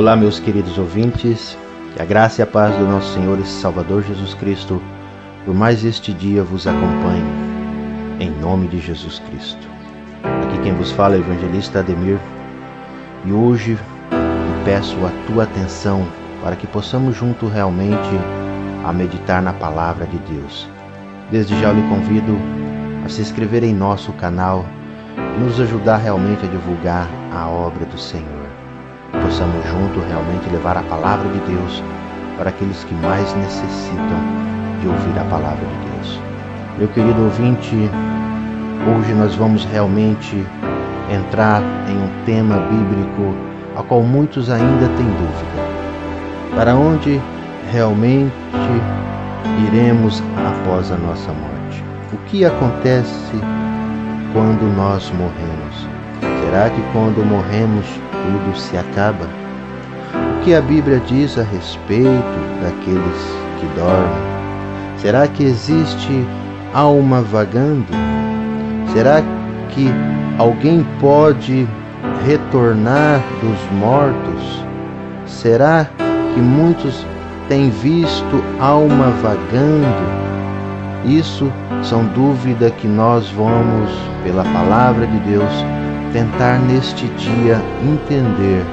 Olá, meus queridos ouvintes, que a graça e a paz do nosso Senhor e Salvador Jesus Cristo, por mais este dia vos acompanhe, em nome de Jesus Cristo. Aqui quem vos fala é o evangelista Ademir, e hoje eu peço a tua atenção para que possamos junto realmente a meditar na palavra de Deus. Desde já eu lhe convido a se inscrever em nosso canal e nos ajudar realmente a divulgar a obra do Senhor. Possamos junto realmente levar a palavra de Deus para aqueles que mais necessitam de ouvir a palavra de Deus. Meu querido ouvinte, hoje nós vamos realmente entrar em um tema bíblico ao qual muitos ainda têm dúvida. Para onde realmente iremos após a nossa morte? O que acontece quando nós morremos? Será que quando morremos tudo se acaba? O que a Bíblia diz a respeito daqueles que dormem? Será que existe alma vagando? Será que alguém pode retornar dos mortos? Será que muitos têm visto alma vagando? Isso são dúvidas que nós vamos, pela palavra de Deus, tentar neste dia entender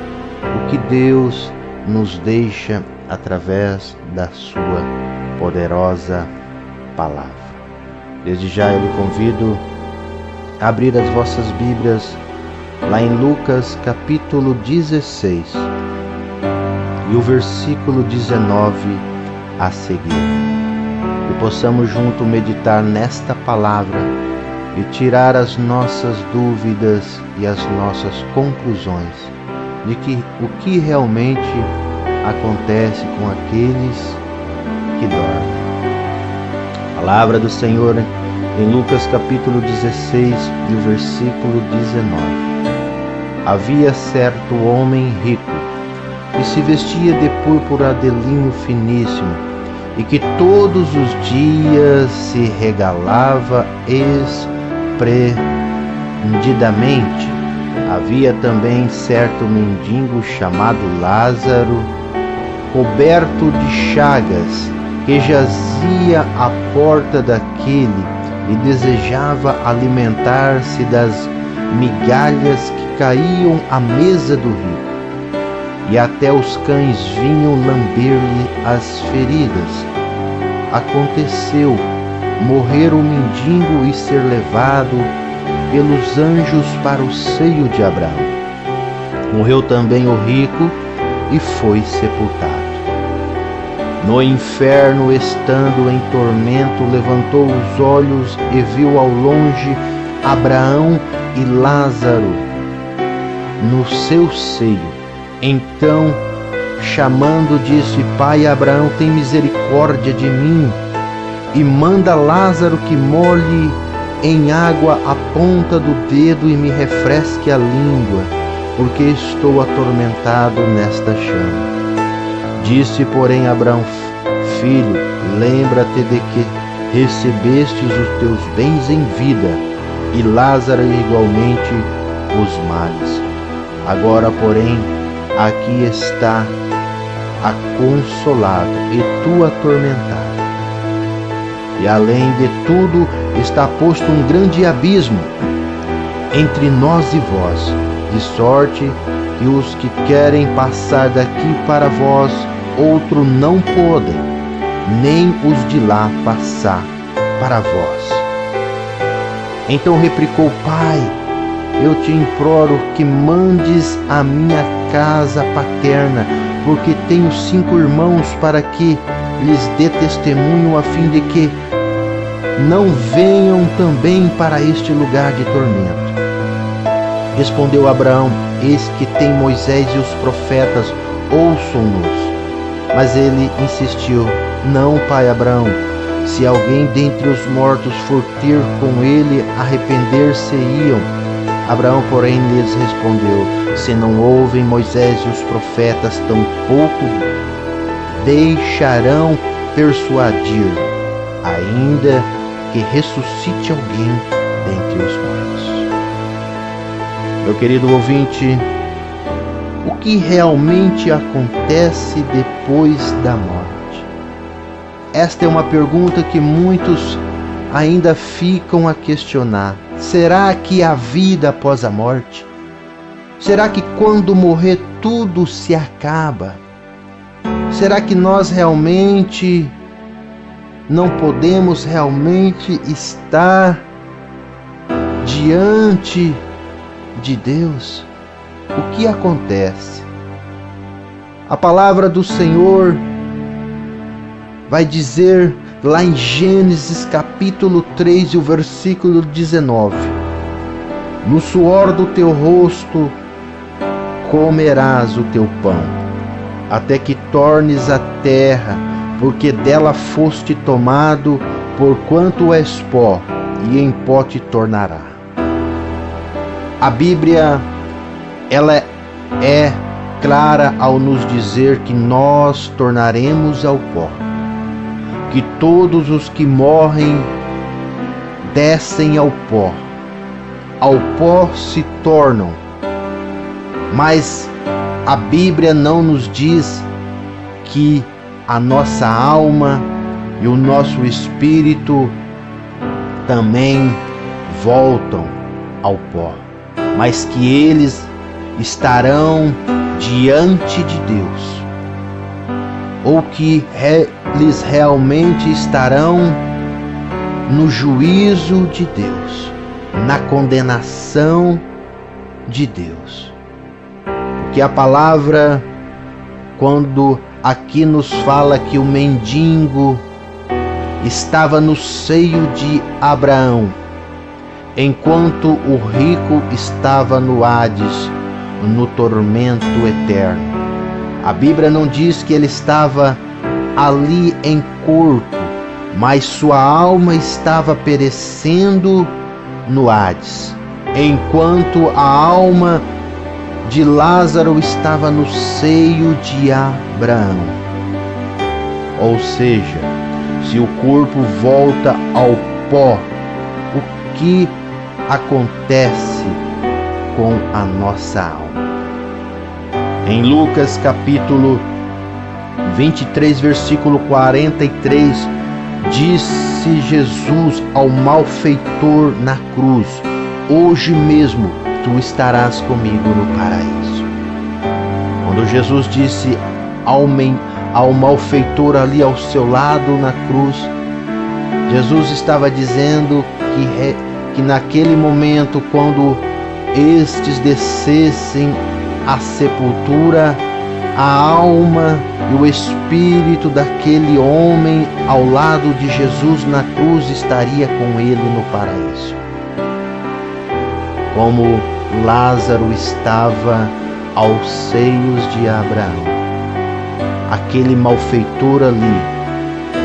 o que Deus nos deixa através da sua poderosa palavra. Desde já eu lhe convido a abrir as vossas Bíblias lá em Lucas capítulo 16 e o versículo 19 a seguir. Que possamos junto meditar nesta palavra e tirar as nossas dúvidas e as nossas conclusões de que o que realmente acontece com aqueles que dormem. A palavra do Senhor em Lucas capítulo 16 e o versículo 19. Havia certo homem rico que se vestia de púrpura de linho finíssimo e que todos os dias se regalava esplendidamente. Havia também certo mendigo chamado Lázaro, coberto de chagas, que jazia à porta daquele e desejava alimentar-se das migalhas que caíam à mesa do rico. E até os cães vinham lamber-lhe as feridas. Aconteceu morrer o mendigo e ser levado pelos anjos para o seio de Abraão. Morreu também o rico e foi sepultado. No inferno, estando em tormento, levantou os olhos e viu ao longe Abraão e Lázaro no seu seio. Então, chamando, disse: Pai Abraão, tem misericórdia de mim e manda Lázaro que molhe em água a ponta do dedo e me refresque a língua, porque estou atormentado nesta chama. Disse, porém, Abraão: Filho, lembra-te de que recebestes os teus bens em vida, e Lázaro igualmente os males. Agora, porém, aqui está a consolado e tu atormentado. E além de tudo está posto um grande abismo entre nós e vós, de sorte que os que querem passar daqui para vós, outro não podem, nem os de lá passar para vós. Então replicou: Pai, eu te imploro que mandes a minha casa paterna, porque tenho 5 irmãos, para que lhes dê testemunho, a fim de que não venham também para este lugar de tormento. Respondeu Abraão: Eis que tem Moisés e os profetas, ouçam-nos. Mas ele insistiu: Não, pai Abraão, se alguém dentre os mortos for ter com ele, arrepender-se-iam. Abraão, porém, lhes respondeu: Se não ouvem Moisés e os profetas, tampouco deixarão persuadir, ainda que ressuscite alguém dentre os mortos. Meu querido ouvinte, o que realmente acontece depois da morte? Esta é uma pergunta que muitos ainda ficam a questionar. Será que há vida após a morte? Será que quando morrer tudo se acaba? Será que nós realmente não podemos realmente estar diante de Deus? O que acontece? A palavra do Senhor vai dizer lá em Gênesis capítulo 3 e o versículo 19: no suor do teu rosto comerás o teu pão, até que tornes a terra, porque dela foste tomado, porquanto és pó, e em pó te tornará. A Bíblia, ela é clara ao nos dizer que nós tornaremos ao pó, que todos os que morrem descem ao pó se tornam. Mas a Bíblia não nos diz que a nossa alma e o nosso espírito também voltam ao pó, mas que eles estarão diante de Deus, ou que eles realmente estarão no juízo de Deus, na condenação de Deus. Porque a palavra, quando aqui nos fala que o mendigo estava no seio de Abraão, enquanto o rico estava no Hades, no tormento eterno. A Bíblia não diz que ele estava ali em corpo, mas sua alma estava perecendo no Hades, enquanto a alma de Lázaro estava no seio de Abraão. Ou seja, se o corpo volta ao pó, o que acontece com a nossa alma? Em Lucas capítulo 23, versículo 43, disse Jesus ao malfeitor na cruz: hoje mesmo tu estarás comigo no paraíso. Quando Jesus disse ao malfeitor ali ao seu lado na cruz, Jesus estava dizendo que naquele momento, quando estes descessem à sepultura, a alma e o espírito daquele homem ao lado de Jesus na cruz estaria com ele no paraíso. Como Lázaro estava aos seios de Abraão, aquele malfeitor ali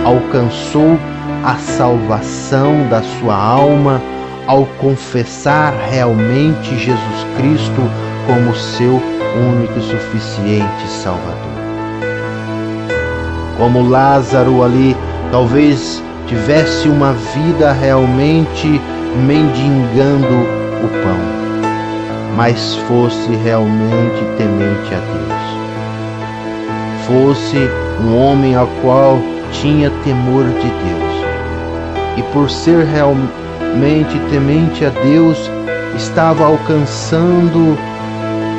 alcançou a salvação da sua alma ao confessar realmente Jesus Cristo como seu único e suficiente Salvador. Como Lázaro ali talvez tivesse uma vida realmente mendigando o pão, mas fosse realmente temente a Deus, fosse um homem ao qual tinha temor de Deus, e por ser realmente temente a Deus, estava alcançando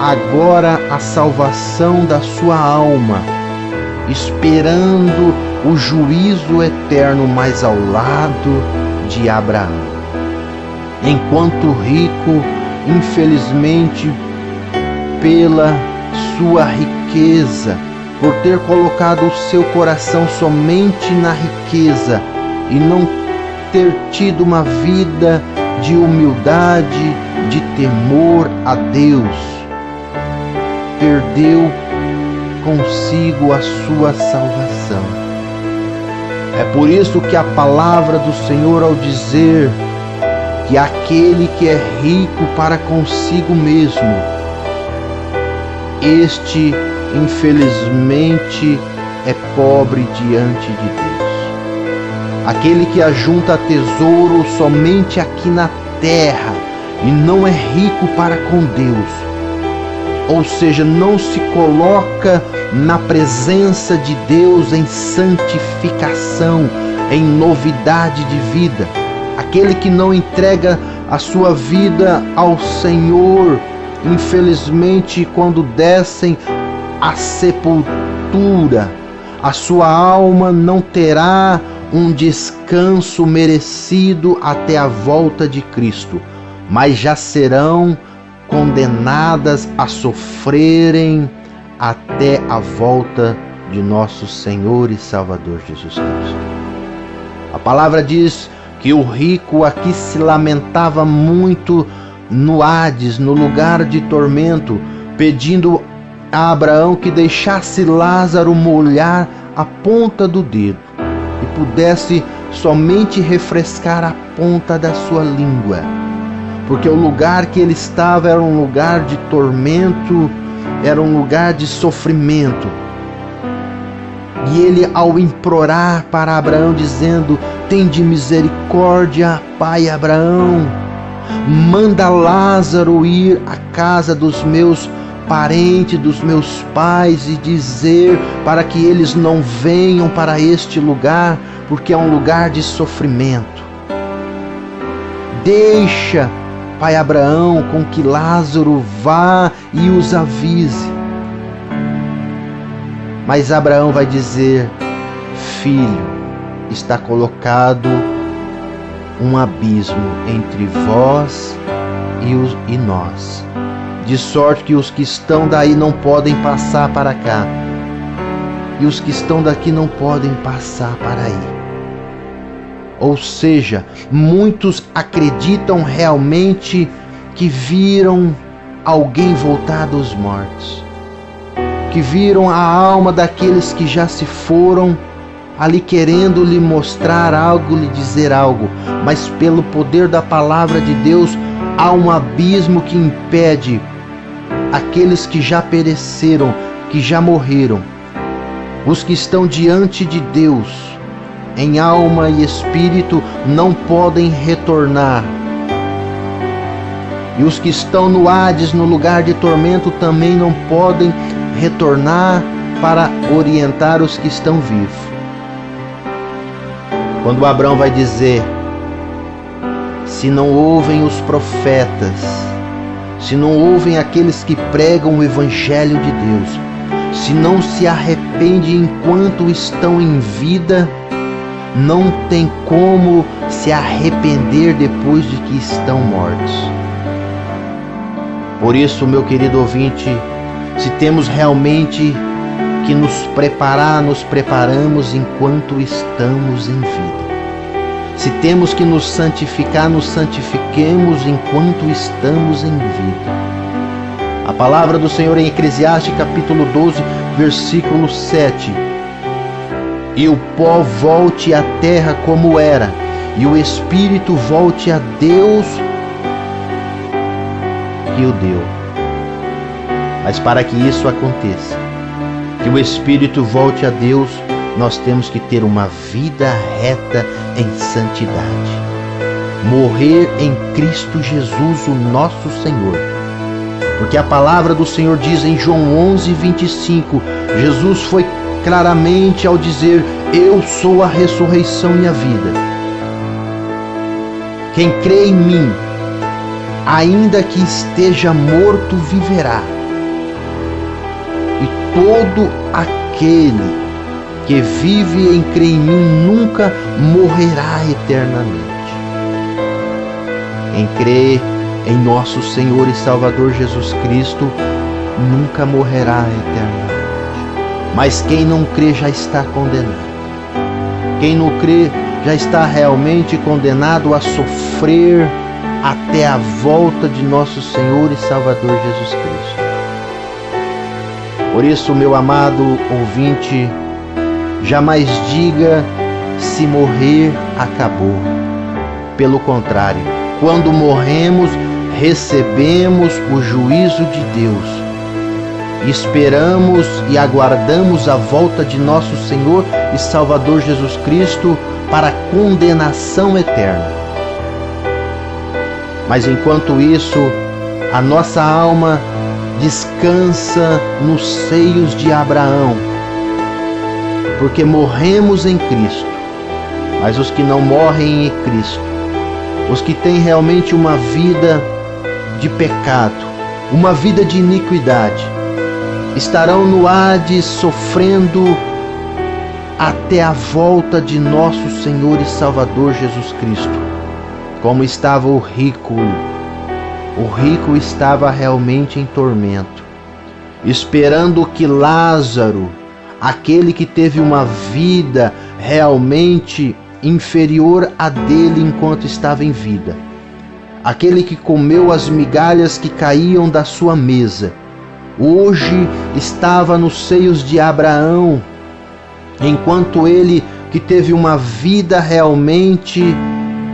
agora a salvação da sua alma, esperando o juízo eterno mais ao lado de Abraão. Enquanto o rico, infelizmente, pela sua riqueza, por ter colocado o seu coração somente na riqueza e não ter tido uma vida de humildade, de temor a Deus, perdeu consigo a sua salvação. É por isso que a palavra do Senhor, ao dizer que aquele que é rico para consigo mesmo, este infelizmente é pobre diante de Deus. Aquele que ajunta tesouro somente aqui na terra e não é rico para com Deus, ou seja, não se coloca na presença de Deus em santificação, em novidade de vida. Aquele que não entrega a sua vida ao Senhor, infelizmente, quando descem à sepultura, a sua alma não terá um descanso merecido até a volta de Cristo, mas já serão condenadas a sofrerem até a volta de nosso Senhor e Salvador Jesus Cristo. A palavra diz que o rico aqui se lamentava muito no Hades, no lugar de tormento, pedindo a Abraão que deixasse Lázaro molhar a ponta do dedo e pudesse somente refrescar a ponta da sua língua, porque o lugar que ele estava era um lugar de tormento, era um lugar de sofrimento. E ele, ao implorar para Abraão, dizendo: tende misericórdia, pai Abraão, manda Lázaro ir à casa dos meus parentes, dos meus pais, e dizer para que eles não venham para este lugar, porque é um lugar de sofrimento. Deixa, pai Abraão, com que Lázaro vá e os avise. Mas Abraão vai dizer: filho, está colocado um abismo entre vós e nós, de sorte que os que estão daí não podem passar para cá, e os que estão daqui não podem passar para aí. Ou seja, muitos acreditam realmente que viram alguém voltar dos mortos, que viram a alma daqueles que já se foram ali querendo lhe mostrar algo, lhe dizer algo, mas pelo poder da palavra de Deus há um abismo que impede aqueles que já pereceram, que já morreram. Os que estão diante de Deus em alma e espírito não podem retornar. E os que estão no Hades, no lugar de tormento, também não podem retornar para orientar os que estão vivos. Quando Abraão vai dizer: se não ouvem os profetas, se não ouvem aqueles que pregam o Evangelho de Deus, se não se arrependem enquanto estão em vida, não tem como se arrepender depois de que estão mortos. Por isso, meu querido ouvinte, se temos realmente que nos preparar, nos preparamos enquanto estamos em vida. Se temos que nos santificar, nos santifiquemos enquanto estamos em vida. A palavra do Senhor em Eclesiastes capítulo 12, versículo 7. E o pó volte à terra como era, e o espírito volte a Deus que o deu. Mas para que isso aconteça, que o espírito volte a Deus, nós temos que ter uma vida reta em santidade. Morrer em Cristo Jesus, o nosso Senhor. Porque a palavra do Senhor diz em João 11, 25, Jesus foi claramente ao dizer: eu sou a ressurreição e a vida. Quem crê em mim, ainda que esteja morto, viverá. E todo aquele que vive e crê em mim nunca morrerá eternamente. Quem crê em nosso Senhor e Salvador Jesus Cristo nunca morrerá eternamente. Mas quem não crê já está condenado. Quem não crê já está realmente condenado a sofrer até a volta de nosso Senhor e Salvador Jesus Cristo. Por isso, meu amado ouvinte, jamais diga: se morrer, acabou. Pelo contrário, quando morremos, recebemos o juízo de Deus. Esperamos e aguardamos a volta de nosso Senhor e Salvador Jesus Cristo para a condenação eterna. Mas enquanto isso, a nossa alma descansa nos seios de Abraão, porque morremos em Cristo. Mas os que não morrem em Cristo, os que têm realmente uma vida de pecado, uma vida de iniquidade, estarão no Hades sofrendo até a volta de nosso Senhor e Salvador Jesus Cristo, como estava o rico. O rico estava realmente em tormento, esperando que Lázaro, aquele que teve uma vida realmente inferior à dele enquanto estava em vida, aquele que comeu as migalhas que caíam da sua mesa, hoje estava nos seios de Abraão, enquanto ele que teve uma vida realmente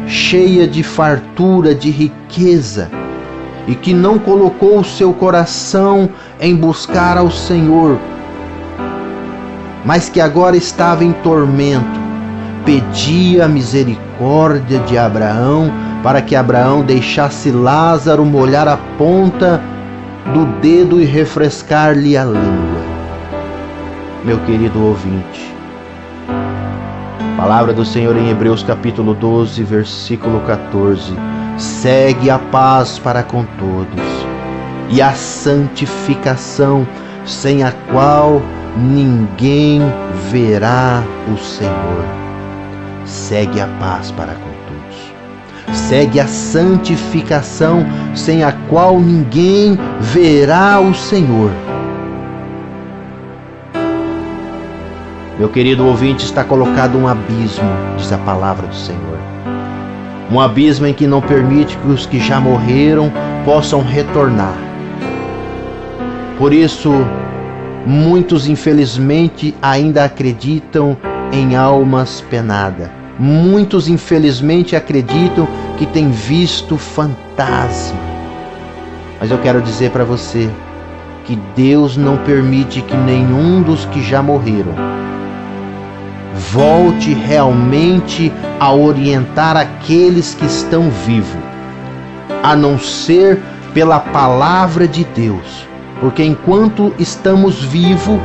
cheia de fartura, de riqueza, e que não colocou o seu coração em buscar ao Senhor, mas que agora estava em tormento, pedia a misericórdia de Abraão para que Abraão deixasse Lázaro molhar a ponta do dedo e refrescar-lhe a língua. Meu querido ouvinte, palavra do Senhor em Hebreus capítulo 12, versículo 14: segue a paz para com todos e a santificação, sem a qual ninguém verá o Senhor. Segue a paz para com todos. Segue a santificação, sem a qual ninguém verá o Senhor. Meu querido ouvinte, está colocado um abismo, diz a palavra do Senhor. Um abismo em que não permite que os que já morreram possam retornar. Por isso, muitos infelizmente ainda acreditam em almas penadas. Muitos infelizmente acreditam que têm visto fantasma. Mas eu quero dizer para você que Deus não permite que nenhum dos que já morreram volte realmente a orientar aqueles que estão vivos, a não ser pela palavra de Deus. Porque enquanto estamos vivos,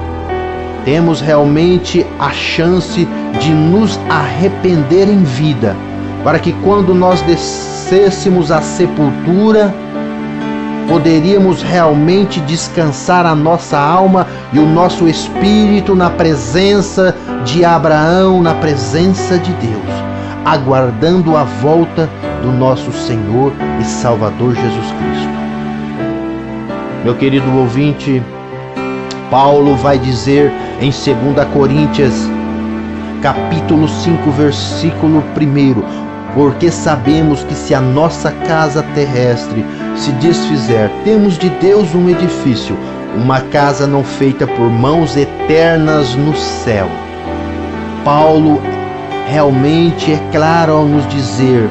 temos realmente a chance de nos arrepender em vida, para que quando nós descêssemos à sepultura, poderíamos realmente descansar a nossa alma e o nosso espírito na presença de Abraão, na presença de Deus, aguardando a volta do nosso Senhor e Salvador Jesus Cristo. Meu querido ouvinte, Paulo vai dizer em 2 Coríntios, capítulo 5, versículo 1: porque sabemos que se a nossa casa terrestre se desfizer, temos de Deus um edifício, uma casa não feita por mãos, eternas no céu. Paulo realmente é claro ao nos dizer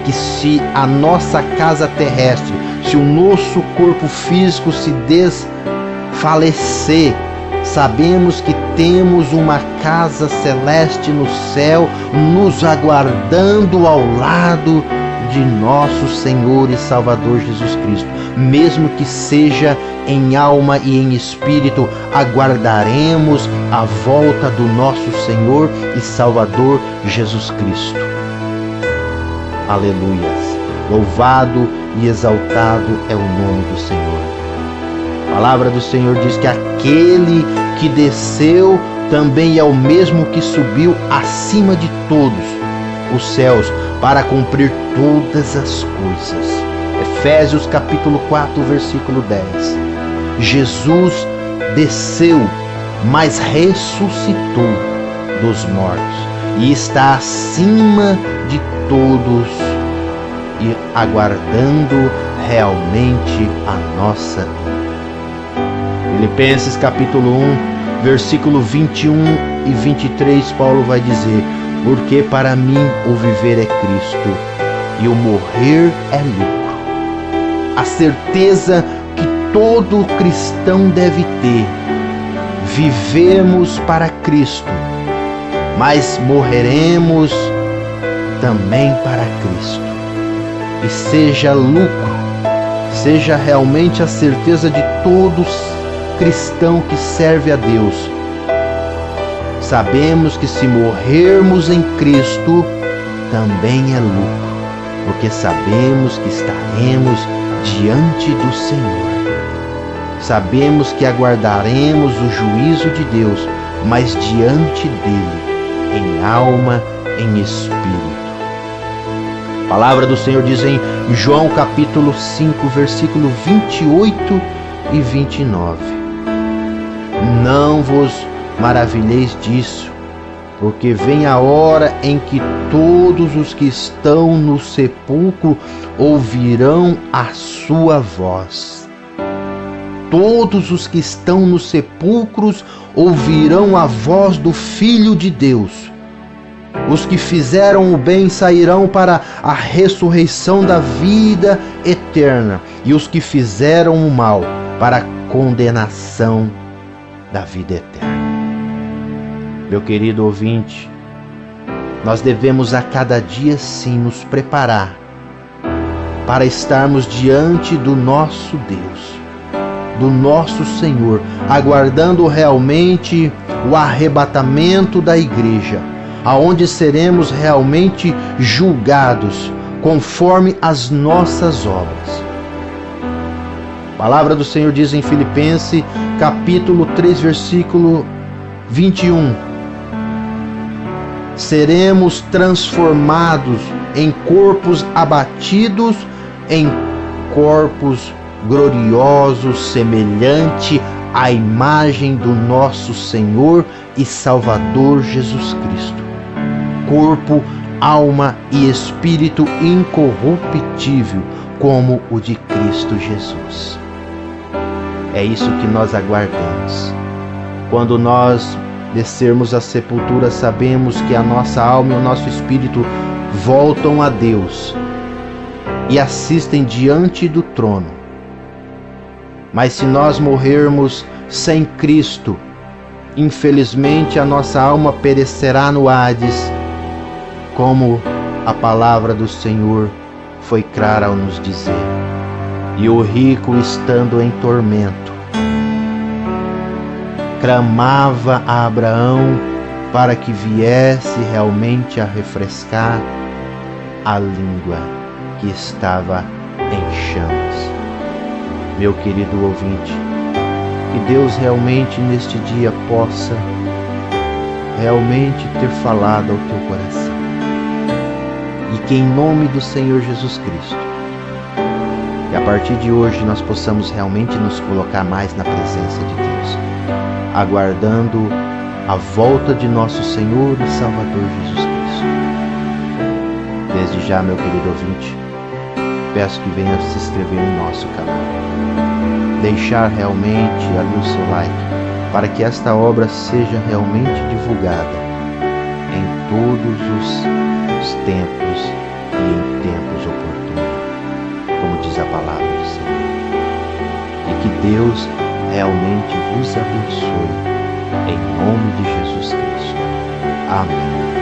que se a nossa casa terrestre, se o nosso corpo físico se desfalecer, sabemos que temos uma casa celeste no céu, nos aguardando ao lado de nosso Senhor e Salvador Jesus Cristo. Mesmo que seja em alma e em espírito, aguardaremos a volta do nosso Senhor e Salvador Jesus Cristo. Aleluias! Louvado e exaltado é o nome do Senhor. A palavra do Senhor diz que aquele que desceu também é o mesmo que subiu acima de todos os céus para cumprir todas as coisas. Efésios capítulo 4, versículo 10. Jesus desceu, mas ressuscitou dos mortos e está acima de todos e aguardando realmente a nossa vida. Filipenses capítulo 1, versículo 21 e 23, Paulo vai dizer: porque para mim o viver é Cristo e o morrer é lucro. A certeza que todo cristão deve ter: vivemos para Cristo, mas morreremos também para Cristo. E seja lucro, seja realmente a certeza de todo cristão que serve a Deus. Sabemos que se morrermos em Cristo, também é lucro, porque sabemos que estaremos diante do Senhor. Sabemos que aguardaremos o juízo de Deus, mas diante dele, em alma, em espírito. A palavra do Senhor diz em João capítulo 5, versículo 28 e 29. Não vos maravilheis disso, porque vem a hora em que todos os que estão no sepulcro ouvirão a sua voz. Todos os que estão nos sepulcros ouvirão a voz do Filho de Deus. Os que fizeram o bem sairão para a ressurreição da vida eterna, e os que fizeram o mal para a condenação da vida eterna. Meu querido ouvinte, nós devemos a cada dia sim nos preparar para estarmos diante do nosso Deus, do nosso Senhor, aguardando realmente o arrebatamento da igreja, aonde seremos realmente julgados conforme as nossas obras. A palavra do Senhor diz em Filipenses, capítulo 3, versículo 21. Seremos transformados em corpos abatidos, em corpos gloriosos, semelhante à imagem do nosso Senhor e Salvador Jesus Cristo. Corpo, alma e espírito incorruptível, como o de Cristo Jesus. É isso que nós aguardamos. Quando nós descermos à sepultura, sabemos que a nossa alma e o nosso espírito voltam a Deus e assistem diante do trono. Mas se nós morrermos sem Cristo, infelizmente a nossa alma perecerá no Hades, como a palavra do Senhor foi clara ao nos dizer. E o rico, estando em tormento, clamava a Abraão para que viesse realmente a refrescar a língua que estava em chamas. Meu querido ouvinte, que Deus realmente neste dia possa realmente ter falado ao teu coração. E que em nome do Senhor Jesus Cristo, que a partir de hoje nós possamos realmente nos colocar mais na presença de Deus, aguardando a volta de nosso Senhor e Salvador Jesus Cristo. Desde já, meu querido ouvinte, peço que venha se inscrever no nosso canal, deixar realmente ali o seu like, para que esta obra seja realmente divulgada em todos os tempos e em tempos oportunos, como diz a palavra do Senhor. E que Deus realmente vos abençoe, em nome de Jesus Cristo. Amém.